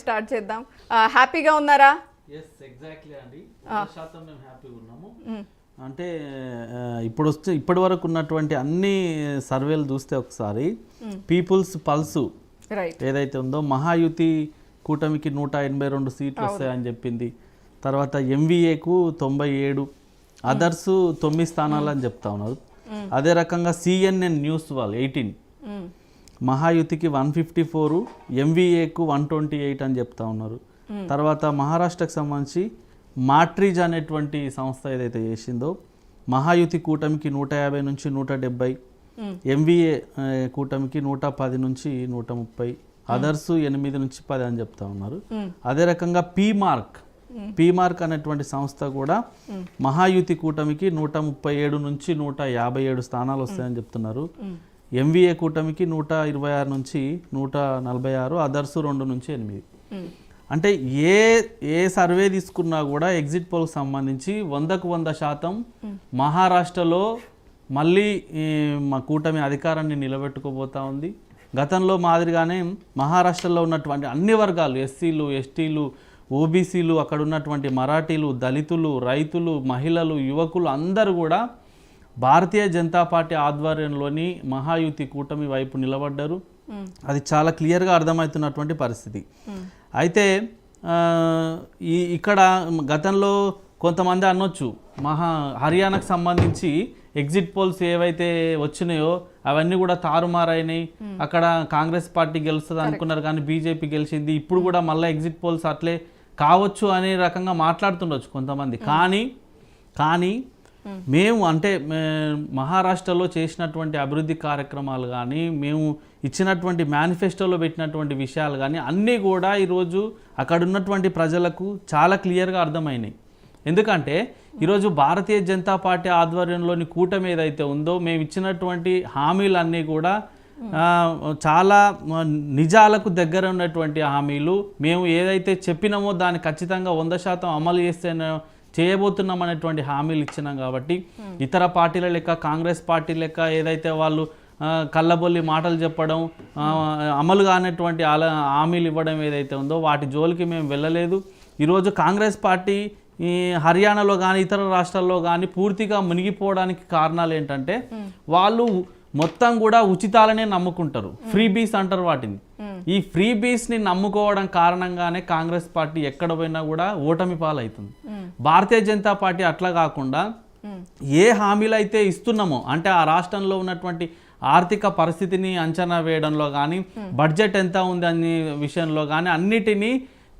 Start చేద్దాం. హ్యాపీగా ఉన్నారా? ఎస్ ఎగ్జాక్ట్లీ అండి. 100% మేము హ్యాపీగా ఉన్నాము. అంటే ఇప్పటి వరకు ఉన్నటువంటి అన్ని సర్వేలు చూస్తే ఒకసారి పీపుల్స్ పల్సు ఏదైతే ఉందో మహాయుతి కూటమికి 182 సీట్లు వస్తాయని చెప్పింది. తర్వాత ఎంవీఏకు 97, అదర్స్ 9 స్థానాలు అని చెప్తా ఉన్నారు. అదే రకంగా సిఎన్ఎన్ న్యూస్ వాళ్ళు 18, మహాయుతికి 154, ఎంవీఏకు 128 అని చెప్తా ఉన్నారు. తర్వాత మహారాష్ట్రకు సంబంధించి మాట్రిజ్ అనేటువంటి సంస్థ ఏదైతే చేసిందో మహాయుతి కూటమికి 150 నుంచి 170, ఎంవీఏ కూటమికి 110 నుంచి 130, అదర్స్ 8 నుంచి 10 అని చెప్తా ఉన్నారు. అదే రకంగా పీమార్క్ అనేటువంటి సంస్థ కూడా మహాయుతి కూటమికి 137 నుంచి 157 స్థానాలు వస్తాయని చెప్తున్నారు. ఎంవీఏ కూటమికి 126 నుంచి 146, అదర్స్ 2 నుంచి 8. అంటే ఏ సర్వే తీసుకున్నా కూడా ఎగ్జిట్ పోల్కి సంబంధించి 100కు 100% మహారాష్ట్రలో మళ్ళీ మా కూటమి అధికారాన్ని నిలబెట్టుకోబోతా ఉంది. గతంలో మాదిరిగానే మహారాష్ట్రలో ఉన్నటువంటి అన్ని వర్గాలు, ఎస్సీలు, ఎస్టీలు, ఓబీసీలు, అక్కడ ఉన్నటువంటి మరాఠీలు, దళితులు, రైతులు, మహిళలు, యువకులు అందరూ కూడా భారతీయ జనతా పార్టీ ఆధ్వర్యంలోని మహాయుతి కూటమి వైపు నిలబడ్డారు. అది చాలా క్లియర్గా అర్థమవుతున్నటువంటి పరిస్థితి. అయితే ఇక్కడ గతంలో కొంతమంది అనొచ్చు హర్యానాకు సంబంధించి ఎగ్జిట్ పోల్స్ ఏవైతే వచ్చినాయో అవన్నీ కూడా తారుమారైనాయి, అక్కడ కాంగ్రెస్ పార్టీ గెలుస్తుంది అనుకున్నారు కానీ బీజేపీ గెలిచింది, ఇప్పుడు కూడా మళ్ళీ ఎగ్జిట్ పోల్స్ అట్లే కావచ్చు అనే రకంగా మాట్లాడుతుండొచ్చు కొంతమంది. కానీ మేము అంటే మహారాష్ట్రలో చేసినటువంటి అభివృద్ధి కార్యక్రమాలు కానీ మేము ఇచ్చినటువంటి మేనిఫెస్టోలో పెట్టినటువంటి విషయాలు కానీ అన్నీ కూడా ఈరోజు అక్కడ ఉన్నటువంటి ప్రజలకు చాలా క్లియర్గా అర్థమైనాయి. ఎందుకంటే ఈరోజు భారతీయ జనతా పార్టీ ఆధ్వర్యంలోని కూటమి ఏదైతే ఉందో మేము ఇచ్చినటువంటి హామీలన్నీ కూడా చాలా నిజాలకు దగ్గర ఉన్నటువంటి హామీలు. మేము ఏదైతే చెప్పినామో దాన్ని ఖచ్చితంగా 100% అమలు చేయబోతున్నాం అనేటువంటి హామీలు ఇచ్చినాం. కాబట్టి ఇతర పార్టీల లెక్క కాంగ్రెస్ పార్టీ లెక్క ఏదైతే వాళ్ళు కళ్ళబొల్లి మాటలు చెప్పడం, అమలు కానటువంటి హామీలు ఇవ్వడం ఏదైతే ఉందో వాటి జోలికి మేము వెళ్ళలేదు. ఈరోజు కాంగ్రెస్ పార్టీ హర్యానాలో కానీ ఇతర రాష్ట్రాల్లో కానీ పూర్తిగా మునిగిపోవడానికి కారణాలు ఏంటంటే వాళ్ళు మొత్తం కూడా ఉచితాలనే నమ్ముకుంటారు, ఫ్రీ బీస్ అంటారు వాటిని. ఈ ఫ్రీ బీస్ని నమ్ముకోవడం కారణంగానే కాంగ్రెస్ పార్టీ ఎక్కడ పోయినా కూడా ఓటమి పాలవుతుంది. భారతీయ జనతా పార్టీ అట్లా కాకుండా ఏ హామీలు అయితే ఇస్తున్నామో అంటే ఆ రాష్ట్రంలో ఉన్నటువంటి ఆర్థిక పరిస్థితిని అంచనా వేయడంలో కానీ బడ్జెట్ ఎంత ఉంది అనే విషయంలో కానీ అన్నిటినీ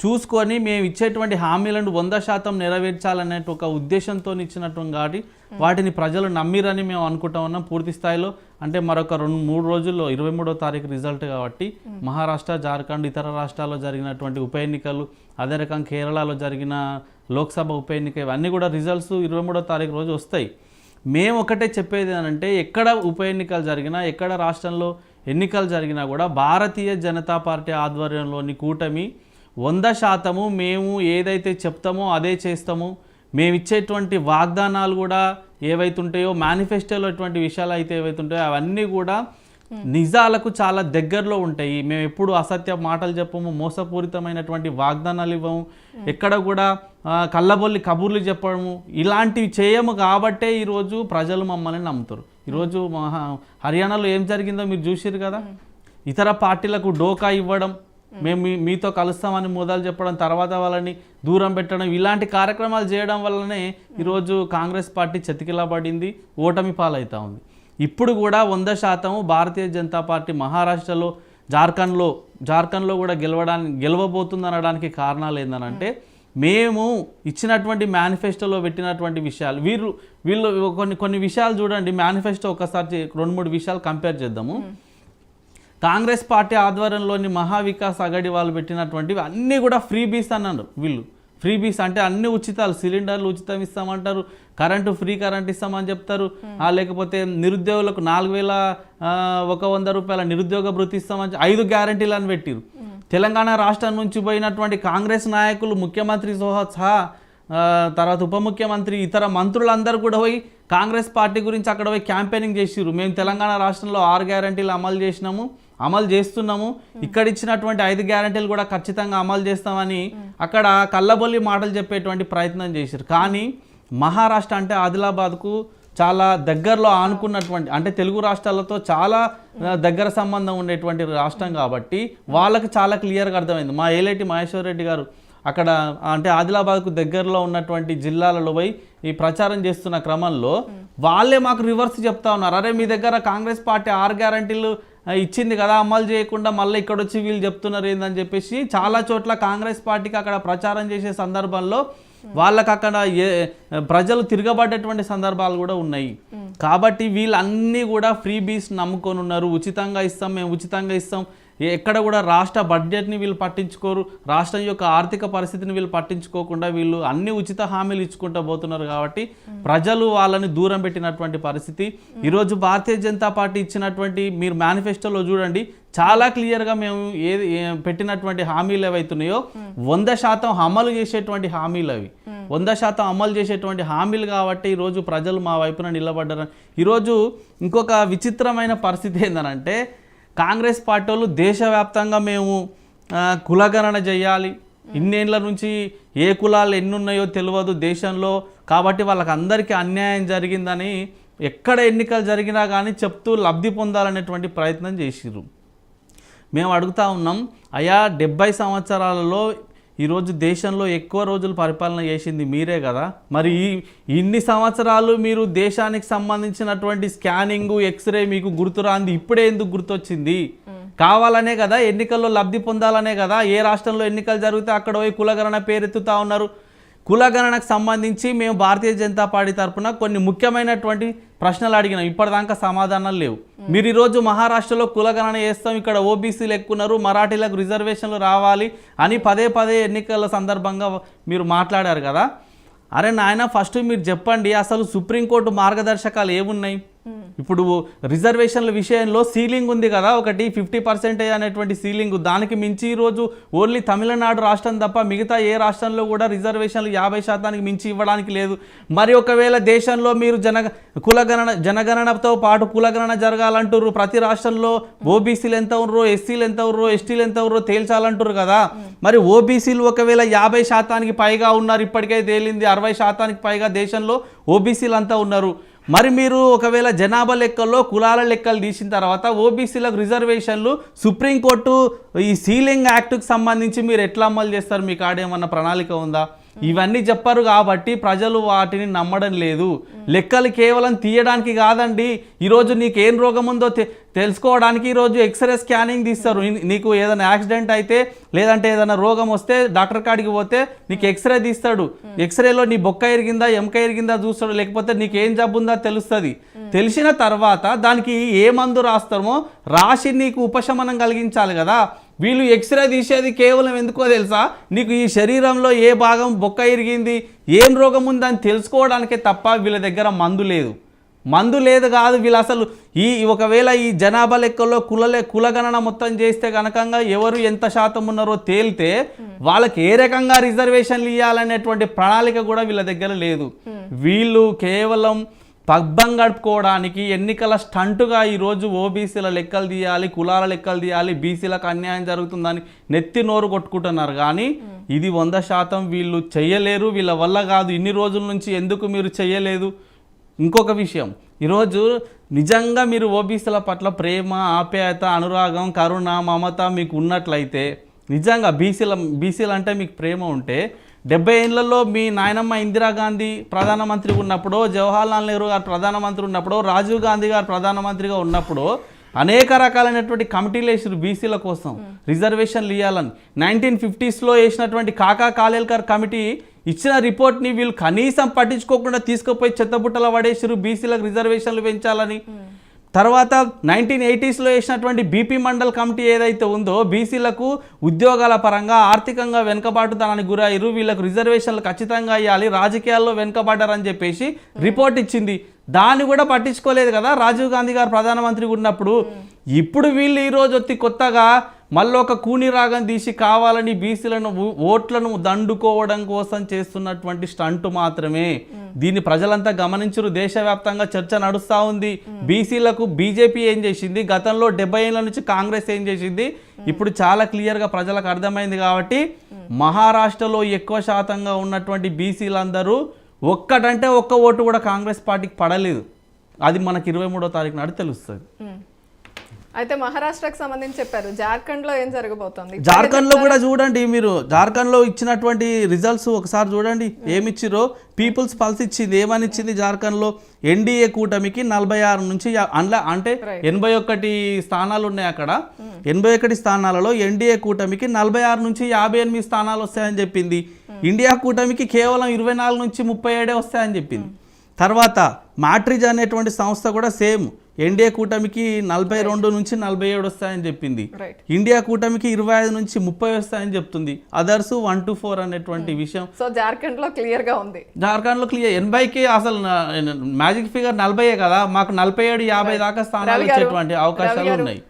చూసుకొని మేము ఇచ్చేటువంటి హామీలను 100% నెరవేర్చాలనే ఒక ఉద్దేశంతో ఇచ్చినటువంటి కాబట్టి వాటిని ప్రజలు నమ్మిరని మేము అనుకుంటా ఉన్నాం పూర్తి స్థాయిలో. అంటే మరొక 2-3 రోజుల్లో 23వ తారీఖు రిజల్ట్ కాబట్టి మహారాష్ట్ర, జార్ఖండ్, ఇతర రాష్ట్రాల్లో జరిగినటువంటి ఉప ఎన్నికలు, అదే రకంగా కేరళలో జరిగిన లోక్సభ ఉప ఎన్నిక ఇవన్నీ కూడా రిజల్ట్స్ 23వ తారీఖు రోజు వస్తాయి. మేము ఒకటే చెప్పేది ఏంటంటే ఎక్కడ ఉప ఎన్నికలు జరిగినా ఎక్కడ రాష్ట్రంలో ఎన్నికలు జరిగినా కూడా భారతీయ జనతా పార్టీ ఆధ్వర్యంలోని కూటమి 100% మేము ఏదైతే చెప్తామో అదే చేస్తాము. మేము ఇచ్చేటువంటి వాగ్దానాలు కూడా ఏవైతే ఉంటాయో మేనిఫెస్టోలో ఎటువంటి విషయాలు అయితే ఏవైతే ఉంటాయో అవన్నీ కూడా నిజాలకు చాలా దగ్గరలో ఉంటాయి. మేము ఎప్పుడు అసత్య మాటలు చెప్పము, మోసపూరితమైనటువంటి వాగ్దానాలు ఇవ్వము, ఎక్కడ కూడా కళ్ళబొల్లి కబుర్లు చెప్పడము ఇలాంటివి చేయము. కాబట్టే ఈరోజు ప్రజలు మమ్మల్ని నమ్ముతారు. ఈరోజు హర్యానాలో ఏం జరిగిందో మీరు చూసారు కదా, ఇతర పార్టీలకు డోకా ఇవ్వడం, మేము మీతో కలుస్తామని మొదలు చెప్పడం, తర్వాత వాళ్ళని దూరం పెట్టడం, ఇలాంటి కార్యక్రమాలు చేయడం వల్లనే ఈరోజు కాంగ్రెస్ పార్టీ చతికిలబడింది, ఓటమి పాలవుతూ ఉంది. ఇప్పుడు కూడా 100% భారతీయ జనతా పార్టీ మహారాష్ట్రలో, జార్ఖండ్లో కూడా గెలవబోతుంది అనడానికి కారణాలు ఏంటంటే మేము ఇచ్చినటువంటి మేనిఫెస్టోలో పెట్టినటువంటి విషయాలు. వీళ్ళు కొన్ని విషయాలు చూడండి, మేనిఫెస్టో ఒకసారి 2-3 విషయాలు కంపేర్ చేద్దాము. కాంగ్రెస్ పార్టీ ఆధ్వర్యంలోని మహావికాస్ అఘాడీ వాళ్ళు పెట్టినటువంటివి అన్నీ కూడా ఫ్రీ బీస్ అన్నారు. వీళ్ళు ఫ్రీ బీస్ అంటే అన్ని ఉచితాలు, సిలిండర్లు ఉచితం ఇస్తామంటారు, ఫ్రీ కరెంట్ ఇస్తామని చెప్తారు, లేకపోతే నిరుద్యోగులకు 4,100 రూపాయల నిరుద్యోగ భృతి ఇస్తామని 5 గ్యారంటీలు అని పెట్టిరు. తెలంగాణ రాష్ట్రం నుంచి పోయినటువంటి కాంగ్రెస్ నాయకులు, ముఖ్యమంత్రి సహా తర్వాత ఉప ముఖ్యమంత్రి, ఇతర మంత్రులందరూ కూడా పోయి కాంగ్రెస్ పార్టీ గురించి అక్కడ పోయి క్యాంపెయినింగ్ చేసిర్రు. మేము తెలంగాణ రాష్ట్రంలో 6 గ్యారంటీలు అమలు చేసినాము, అమలు చేస్తున్నాము, ఇక్కడ ఇచ్చినటువంటి 5 గ్యారెంటీలు కూడా ఖచ్చితంగా అమలు చేస్తామని అక్కడ కళ్ళబొల్లి మాటలు చెప్పేటువంటి ప్రయత్నం చేశారు. కానీ మహారాష్ట్ర అంటే ఆదిలాబాద్కు చాలా దగ్గరలో ఆనుకున్నటువంటి, అంటే తెలుగు రాష్ట్రాలతో చాలా దగ్గర సంబంధం ఉండేటువంటి రాష్ట్రం కాబట్టి వాళ్ళకి చాలా క్లియర్గా అర్థమైంది. మా ఏలేటి మహేశ్వర్ రెడ్డి గారు అక్కడ అంటే ఆదిలాబాద్కు దగ్గరలో ఉన్నటువంటి జిల్లాలలో పోయి ఈ ప్రచారం చేస్తున్న క్రమంలో వాళ్ళే మాకు రివర్స్ చెప్తా ఉన్నారు. అరే మీ దగ్గర కాంగ్రెస్ పార్టీ 6 గ్యారెంటీలు ఇచ్చింది కదా, అమలు చేయకుండా మళ్ళీ ఇక్కడ వచ్చి వీళ్ళు చెప్తున్నారు ఏందని చెప్పేసి చాలా చోట్ల కాంగ్రెస్ పార్టీకి అక్కడ ప్రచారం చేసే సందర్భంలో వాళ్ళకి అక్కడ ప్రజలు తిరగబడ్డటువంటి సందర్భాలు కూడా ఉన్నాయి. కాబట్టి వీళ్ళన్నీ కూడా ఫ్రీ బీస్ నమ్ముకొని ఉన్నారు. ఉచితంగా ఇస్తాం, మేము ఉచితంగా ఇస్తాం, ఎక్కడ కూడా రాష్ట్ర బడ్జెట్ని వీళ్ళు పట్టించుకోరు, రాష్ట్రం యొక్క ఆర్థిక పరిస్థితిని వీళ్ళు పట్టించుకోకుండా వీళ్ళు అన్ని ఉచిత హామీలు ఇచ్చుకుంటూ పోతున్నారు. కాబట్టి ప్రజలు వాళ్ళని దూరం పెట్టినటువంటి పరిస్థితి. ఈరోజు భారతీయ జనతా పార్టీ ఇచ్చినటువంటి మీరు మేనిఫెస్టోలో చూడండి, చాలా క్లియర్గా మేము ఏది పెట్టినటువంటి హామీలు ఏవైతున్నాయో 100% అమలు చేసేటువంటి హామీలు అవి 100% అమలు చేసేటువంటి హామీలు. కాబట్టి ఈరోజు ప్రజలు మా వైపున నిలబడ్డారు. ఈరోజు ఇంకొక విచిత్రమైన పరిస్థితి ఏంటంటే కాంగ్రెస్ పార్టీ వాళ్ళు దేశవ్యాప్తంగా మేము కులగణన చేయాలి, ఇన్నేళ్ల నుంచి ఏ కులాలు ఎన్ని ఉన్నాయో తెలియదు దేశంలో, కాబట్టి వాళ్ళకి అందరికీ అన్యాయం జరిగిందని ఎక్కడ ఎన్నికలు జరిగినా కానీ చెప్తూ లబ్ధి పొందాలనేటువంటి ప్రయత్నం చేసిర్రు. మేము అడుగుతా ఉన్నాం, అయ్యా 70 సంవత్సరాలలో ఈరోజు దేశంలో ఎక్కువ రోజులు పరిపాలన చేసింది మీరే కదా, మరి ఇన్ని సంవత్సరాలు మీరు దేశానికి సంబంధించినటువంటి స్కానింగ్ ఎక్స్రే మీకు గుర్తురాంది ఇప్పుడే ఎందుకు గుర్తొచ్చింది? కావాలనే కదా, ఎన్నికల్లో లబ్ధి పొందాలనే కదా. ఏ రాష్ట్రంలో ఎన్నికలు జరిగితే అక్కడ పోయి కులగణన పేరెత్తుతా ఉన్నారు. కులగణనకు సంబంధించి మేము భారతీయ జనతా పార్టీ తరఫున కొన్ని ముఖ్యమైనటువంటి ప్రశ్నలు అడిగినాం, ఇప్పటిదాకా సమాధానాలు లేవు. మీరు ఈరోజు మహారాష్ట్రలో కులగణన చేస్తాం, ఇక్కడ ఓబీసీలు ఎక్కున్నారు, మరాఠీలకు రిజర్వేషన్లు రావాలి అని పదే ఎన్నికల సందర్భంగా మీరు మాట్లాడారు కదా. అరే నాయన, ఫస్ట్ మీరు చెప్పండి అసలు సుప్రీంకోర్టు మార్గదర్శకాలు ఏమున్నాయి? ఇప్పుడు రిజర్వేషన్ల విషయంలో సీలింగ్ ఉంది కదా, ఒకటి 50% అనేటువంటి సీలింగ్, దానికి మించి ఈరోజు ఓన్లీ తమిళనాడు రాష్ట్రం తప్ప మిగతా ఏ రాష్ట్రంలో కూడా రిజర్వేషన్లు 50% మించి ఇవ్వడానికి లేదు. మరి ఒకవేళ దేశంలో మీరు జనగణనతో పాటు కులగణన జరగాలంటారు, ప్రతి రాష్ట్రంలో ఓబీసీలు ఎంత ఉర్రో, ఎస్సీలు ఎంత ఉర్రో, ఎస్టీలు ఎంత ఉర్రో తేల్చాలంటారు కదా. మరి ఓబీసీలు ఒకవేళ 50% పైగా ఉన్నారు, ఇప్పటికే తేలింది 60% పైగా దేశంలో ఓబీసీలు అంతా ఉన్నారు. మరి మీరు ఒకవేళ జనాభా లెక్కల్లో కులాల లెక్కలు తీసిన తర్వాత ఓబీసీలకు రిజర్వేషన్లు సుప్రీంకోర్టు ఈ సీలింగ్ యాక్ట్కి సంబంధించి మీరు ఎట్లా అమలు చేస్తారు? మీకు ఆడేమన్నా ప్రణాళిక ఉందా? ఇవన్నీ చెప్పారు కాబట్టి ప్రజలు వాటిని నమ్మడం లేదు. లెక్కలు కేవలం తీయడానికి కాదండి, ఈరోజు నీకు ఏం రోగం ఉందో తెలుసుకోవడానికి ఈరోజు ఎక్స్రే స్కానింగ్ తీస్తారు. నీకు ఏదైనా యాక్సిడెంట్ అయితే లేదంటే ఏదైనా రోగం వస్తే డాక్టర్ కాడికి పోతే నీకు ఎక్స్రే తీస్తాడు. ఎక్స్రేలో నీ బొక్క ఎరిగిందా ఎముక ఎరిగిందా చూస్తాడు, లేకపోతే నీకు ఏం జబ్బు ఉందా తెలుస్తుంది. తెలిసిన తర్వాత దానికి ఏ మందు రాస్తామో రాసి నీకు ఉపశమనం కలిగించాలి కదా. వీళ్ళు ఎక్స్రే తీసేది కేవలం ఎందుకో తెలుసా? నీకు ఈ శరీరంలో ఏ భాగం బొక్క ఇరిగింది, ఏం రోగం ఉందని తెలుసుకోవడానికే తప్ప వీళ్ళ దగ్గర మందు లేదు కాదు. వీళ్ళు అసలు ఒకవేళ ఈ జనాభా లెక్కల్లో కులగణన మొత్తం చేస్తే కనుక ఎవరు ఎంత శాతం ఉన్నారో తేలితే వాళ్ళకి ఏ రకంగా రిజర్వేషన్లు ఇవ్వాలనేటువంటి ప్రణాళిక కూడా వీళ్ళ దగ్గర లేదు. వీళ్ళు కేవలం పబ్బం గడుపుకోవడానికి ఎన్నికల స్టంటుగా ఈరోజు ఓబీసీల లెక్కలు తీయాలి, కులాల లెక్కలు తీయాలి, బీసీలకు అన్యాయం జరుగుతుందని నెత్తి నోరు కొట్టుకుంటున్నారు. కానీ ఇది 100% వీళ్ళు చెయ్యలేరు, వీళ్ళ వల్ల కాదు. ఇన్ని రోజుల నుంచి ఎందుకు మీరు చెయ్యలేదు? ఇంకొక విషయం, ఈరోజు నిజంగా మీరు ఓబీసీల పట్ల ప్రేమ, ఆప్యాయత, అనురాగం, కరుణ, మమత మీకు ఉన్నట్లయితే, నిజంగా బీసీలు అంటే మీకు ప్రేమ ఉంటే 70 ఏళ్లలో మీ నాయనమ్మ ఇందిరాగాంధీ ప్రధానమంత్రి ఉన్నప్పుడు, జవహర్లాల్ నెహ్రూ గారు ప్రధానమంత్రి ఉన్నప్పుడు, రాజీవ్ గాంధీ గారు ప్రధానమంత్రిగా ఉన్నప్పుడు అనేక రకాలైనటువంటి కమిటీలు వేసారు బీసీల కోసం రిజర్వేషన్లు ఇవ్వాలని. 1950s వేసినటువంటి కాకా కాలేల్కర్ కమిటీ ఇచ్చిన రిపోర్ట్ని వీళ్ళు కనీసం పట్టించుకోకుండా తీసుకుపోయి చెత్తబుట్టలో పడేసారు బీసీలకు రిజర్వేషన్లు పెంచాలని. తర్వాత 1980s వేసినటువంటి బీపీ మండల్ కమిటీ ఏదైతే ఉందో బీసీలకు ఉద్యోగాల పరంగా ఆర్థికంగా వెనుకబాటుతనానికి గురయ్యారు, వీళ్ళకు రిజర్వేషన్లు ఖచ్చితంగా ఇవ్వాలి, రాజకీయాల్లో వెనుకబాటారని చెప్పేసి రిపోర్ట్ ఇచ్చింది. దాన్ని కూడా పట్టించుకోలేదు కదా రాజీవ్ గాంధీ గారు ప్రధానమంత్రి ఉన్నప్పుడు. ఇప్పుడు వీళ్ళు ఈరోజు వచ్చి కొత్తగా మళ్ళీ ఒక కూని రాగం తీసి కావాలని బీసీలను ఓట్లను దండుకోవడం కోసం చేస్తున్నటువంటి స్టంట్ మాత్రమే. దీన్ని ప్రజలంతా గమనించరు, దేశవ్యాప్తంగా చర్చ నడుస్తూ ఉంది. బీసీలకు బీజేపీ ఏం చేసింది, గతంలో 70 ఏళ్ళ నుంచి కాంగ్రెస్ ఏం చేసింది, ఇప్పుడు చాలా క్లియర్గా ప్రజలకు అర్థమైంది. కాబట్టి మహారాష్ట్రలో ఎక్కువ శాతంగా ఉన్నటువంటి బీసీలందరూ ఒక్కటంటే ఒక్క ఓటు కూడా కాంగ్రెస్ పార్టీకి పడలేదు. అది మనకి 23వ తారీఖు నాడు తెలుస్తుంది. అయితే మహారాష్ట్రకు సంబంధించి చెప్పారు, జార్ఖండ్ లో ఏం జరగబోతోంది? జార్ఖండ్ లో కూడా చూడండి, మీరు జార్ఖండ్ లో ఇచ్చినటువంటి రిజల్ట్స్ ఒకసారి చూడండి ఏమి ఇచ్చిరో. పీపుల్స్ పల్స్ ఇచ్చింది, ఏమని ఇచ్చింది జార్ఖండ్ లో, ఎన్డీఏ కూటమికి 46 నుంచి అంటే 81 స్థానాలు ఉన్నాయి అక్కడ. 81 స్థానాలలో ఎన్డీఏ కూటమికి 46 నుంచి 58 స్థానాలు వస్తాయని చెప్పింది. ఇండియా కూటమికి కేవలం 24 నుంచి 37 వస్తాయని చెప్పింది. తర్వాత మ్యాట్రిజ్ అనేటువంటి సంస్థ కూడా సేమ్, ఎన్డీఏ కూటమికి 42 నుంచి 47 వస్తాయని చెప్పింది. ఇండియా కూటమికి 25 నుంచి 30 వస్తాయని చెప్తుంది. అదర్స్ 1 to 4 అనేటువంటి విషయం. సో జార్ఖండ్ లో క్లియర్ గా ఉంది. జార్ఖండ్ లో క్లియర్ 80కి అసలు మ్యాజిక్ ఫిగర్ 40 కదా, మాకు 47, 50 దాకా స్థానాలు వచ్చేటువంటి అవకాశాలు ఉన్నాయి.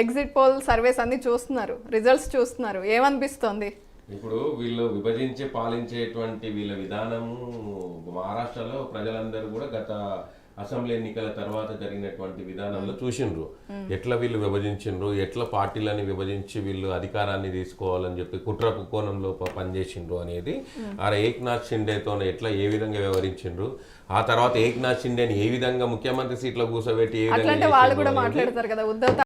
ఎగ్జిట్ పోల్ సర్వేస్ అన్ని చూస్తున్నారు, రిజల్ట్స్ చూస్తున్నారు, ఏమనిపిస్తోంది? ఇప్పుడు వీళ్ళు విభజించి పాలించేటువంటి వీళ్ళ విధానము మహారాష్ట్రలో ప్రజలందరూ కూడా గత అసెంబ్లీ ఎన్నికల తర్వాత జరిగినటువంటి విధానంలో చూసిండ్రు. ఎట్లా వీళ్ళు విభజించిండ్రు, ఎట్లా పార్టీలని విభజించి వీళ్ళు అధికారాన్ని తీసుకోవాలని చెప్పి కుట్ర కోణంలో పనిచేసిండ్రు అనేది. ఆ ఏక్నాథ్ షిండేతో ఎట్లా ఏ విధంగా వ్యవహరించిండ్రు, ఆ తర్వాత ఏక్నాథ్ షిండేని ఏ విధంగా ముఖ్యమంత్రి సీట్లో కూర్చోబెట్టి ఏ విధంగా వాళ్ళు కూడా మాట్లాడతారు కదా, ఉద్ధవ్